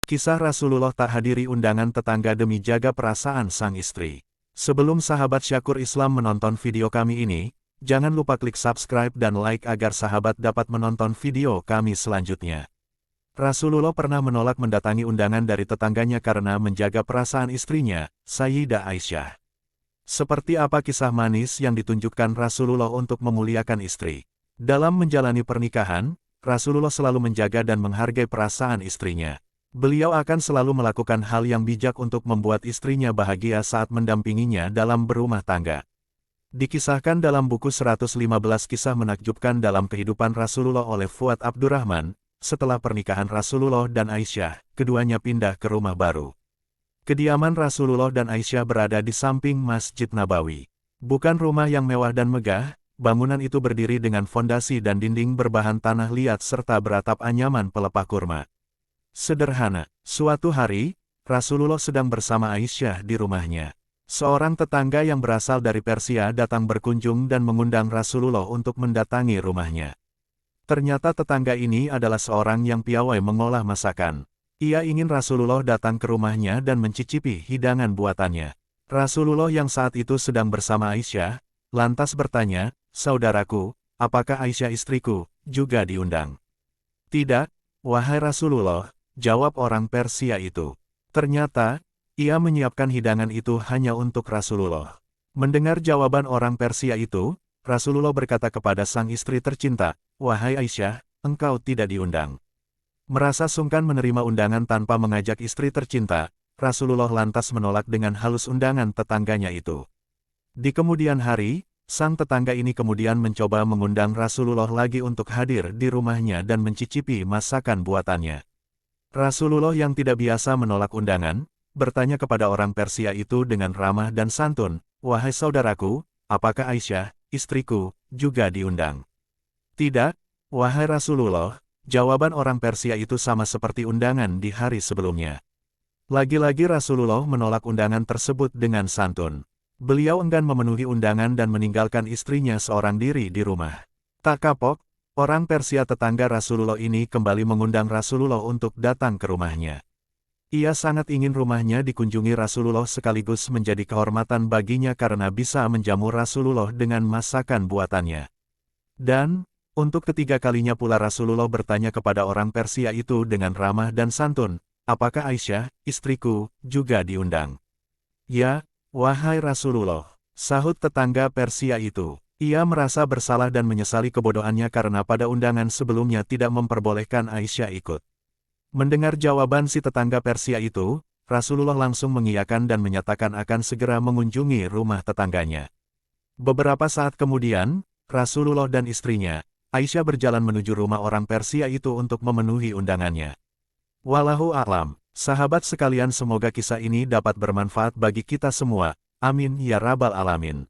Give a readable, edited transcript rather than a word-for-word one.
Kisah Rasulullah tak hadiri undangan tetangga demi jaga perasaan sang istri. Sebelum sahabat Syakur Islam menonton video kami ini, jangan lupa klik subscribe dan like agar sahabat dapat menonton video kami selanjutnya. Rasulullah pernah menolak mendatangi undangan dari tetangganya karena menjaga perasaan istrinya, Sayyidah Aisyah. Seperti apa kisah manis yang ditunjukkan Rasulullah untuk memuliakan istri? Dalam menjalani pernikahan, Rasulullah selalu menjaga dan menghargai perasaan istrinya. Beliau akan selalu melakukan hal yang bijak untuk membuat istrinya bahagia saat mendampinginya dalam berumah tangga. Dikisahkan dalam buku 115 kisah menakjubkan dalam kehidupan Rasulullah oleh Fuad Abdurrahman, setelah pernikahan Rasulullah dan Aisyah, keduanya pindah ke rumah baru. Kediaman Rasulullah dan Aisyah berada di samping Masjid Nabawi. Bukan rumah yang mewah dan megah, bangunan itu berdiri dengan fondasi dan dinding berbahan tanah liat serta beratap anyaman pelepah kurma. Sederhana, suatu hari, Rasulullah sedang bersama Aisyah di rumahnya. Seorang tetangga yang berasal dari Persia datang berkunjung dan mengundang Rasulullah untuk mendatangi rumahnya. Ternyata tetangga ini adalah seorang yang piawai mengolah masakan. Ia ingin Rasulullah datang ke rumahnya dan mencicipi hidangan buatannya. Rasulullah yang saat itu sedang bersama Aisyah, lantas bertanya, "Saudaraku, apakah Aisyah istriku juga diundang?" "Tidak, wahai Rasulullah," jawab orang Persia itu. Ternyata, ia menyiapkan hidangan itu hanya untuk Rasulullah. Mendengar jawaban orang Persia itu, Rasulullah berkata kepada sang istri tercinta, "Wahai Aisyah, engkau tidak diundang." Merasa sungkan menerima undangan tanpa mengajak istri tercinta, Rasulullah lantas menolak dengan halus undangan tetangganya itu. Di kemudian hari, sang tetangga ini kemudian mencoba mengundang Rasulullah lagi untuk hadir di rumahnya dan mencicipi masakan buatannya. Rasulullah yang tidak biasa menolak undangan, bertanya kepada orang Persia itu dengan ramah dan santun, "Wahai saudaraku, apakah Aisyah, istriku, juga diundang?" "Tidak, wahai Rasulullah," jawaban orang Persia itu sama seperti undangan di hari sebelumnya. Lagi-lagi Rasulullah menolak undangan tersebut dengan santun. Beliau enggan memenuhi undangan dan meninggalkan istrinya seorang diri di rumah. Tak kapok, orang Persia tetangga Rasulullah ini kembali mengundang Rasulullah untuk datang ke rumahnya. Ia sangat ingin rumahnya dikunjungi Rasulullah sekaligus menjadi kehormatan baginya karena bisa menjamu Rasulullah dengan masakan buatannya. Dan, untuk ketiga kalinya pula Rasulullah bertanya kepada orang Persia itu dengan ramah dan santun, "Apakah Aisyah, istriku, juga diundang?" "Ya, wahai Rasulullah," sahut tetangga Persia itu. Ia merasa bersalah dan menyesali kebodohannya karena pada undangan sebelumnya tidak memperbolehkan Aisyah ikut. Mendengar jawaban si tetangga Persia itu, Rasulullah langsung mengiyakan dan menyatakan akan segera mengunjungi rumah tetangganya. Beberapa saat kemudian, Rasulullah dan istrinya, Aisyah berjalan menuju rumah orang Persia itu untuk memenuhi undangannya. Wallahu a'lam. Sahabat sekalian, semoga kisah ini dapat bermanfaat bagi kita semua. Amin ya rabbal alamin.